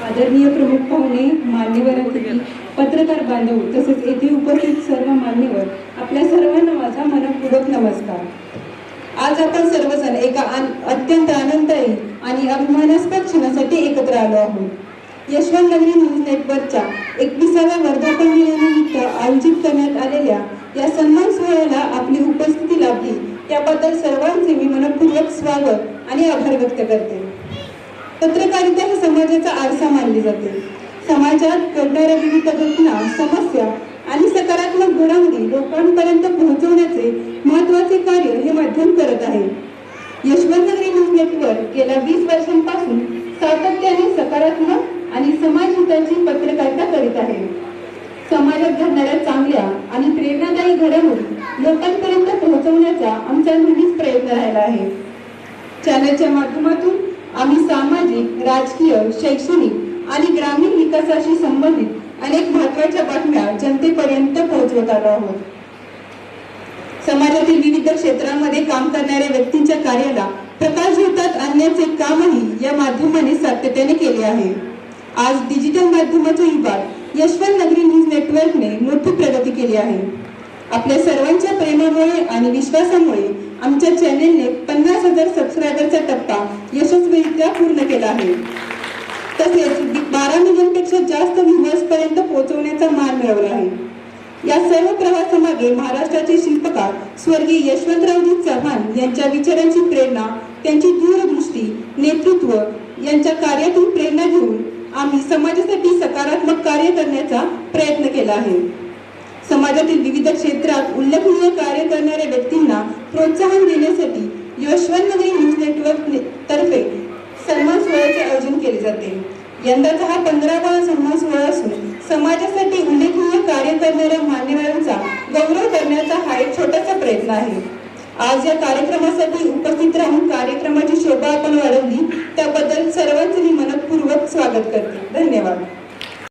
आदरणीय प्रमुख पाहुणे, मान्यवर अतिथी, पत्रकार बांधव तसेच येथे उपस्थित सर्व मान्यवर, आपल्या सर्वांना माझा मनपूर्वक नमस्कार। आज आपण सर्वजण एका अत्यंत आनंददायी आणि अभिमानास्पद क्षणासाठी एकत्र आलो आहोत। यशवंत नगरी न्यूज नेटवर्कच्या 21व्या वर्धापन दिनानिमित्त आयोजित करण्यात आलेल्या या सन्मान सोहळ्याला आपली उपस्थिती लाभली त्याबद्दल सर्वांचे मी मनपूर्वक स्वागत आणि आभार व्यक्त करते। पत्रकारिता ही समाजाचा आरसा मानली जाते। समाजात घडणाऱ्या विविध घटना, समस्या आणि सकारात्मक घडामोडी लोकांपर्यंत पोहोचवण्याचे महत्त्वाचे कार्य हे माध्यम करत आहे। यशवंत नगरी न्यूज नेटवर्क गेल्या 20 वर्षांपासून सातत्याने सकारात्मक आणि समाजहिताची पत्रकारिता करीत आहे। समाजात घडणाऱ्या चांगल्या आणि प्रेरणादायी घडामोडी लोकांपर्यंत पोहोचवण्याचा आमचा नेहमीच प्रयत्न राहिला आहे। चॅनलच्या माध्यमातून आम्ही सामाजिक, राजकीय, शैक्षणिक आणि ग्रामीण विकासाशी संबंधित अनेक महत्त्वाच्या बातम्या जनतेपर्यंत पोहोचवत आलो आहोत। समाजातील विविध क्षेत्रांमध्ये काम करणाऱ्या व्यक्तींच्या कार्याला प्रकाश झोतात आणण्याचे कामही या माध्यमाने सातत्याने केले आहे। आज डिजिटल माध्यमाच्या युगात यशवंत नगरी न्यूज नेटवर्कने मोठी प्रगती केली आहे। आपल्या सर्वांच्या प्रेमामुळे आणि विश्वासामुळे आमच्या चॅनेलने 50,000 सबस्क्रायबरचा टप्पा यशस्वीरित्या पूर्ण केला आहे। तसेच 12 मिलियनपेक्षा जास्त व्ह्यूअर्स पर्यंत पोहोचवण्याचा मान मिळवला आहे। या सर्व प्रवासामागे महाराष्ट्राचे शिल्पकार स्वर्गीय यशवंतरावजी चव्हाण यांच्या विचारांची प्रेरणा, त्यांची दूरदृष्टी, नेतृत्व यांच्या कार्यातून प्रेरणा घेऊन आम्ही समाजासाठी सकारात्मक कार्य करण्याचा प्रयत्न केला आहे। समाजातील विविध क्षेत्रात उल्लेखनीय कार्य करणाऱ्या व्यक्तींना प्रोत्साहन देण्यासाठी यशवंत नगरी न्यूज नेटवर्क तर्फे सन्मान सोहळ्याचे आयोजन केले जाते। यंदाचा हा 15वा सन्मान सोहळा असून समाजासाठी उल्लेखनीय कार्य करणाऱ्या मान्यवरांचा गौरव करण्याचा हा एक छोटासा प्रयत्न आहे। आज या कार्यक्रमासाठी उपस्थित राहून कार्यक्रमाची शोभा आपण वाढवली त्याबद्दल सर्वांचे मी मनपूर्वक स्वागत करते। धन्यवाद।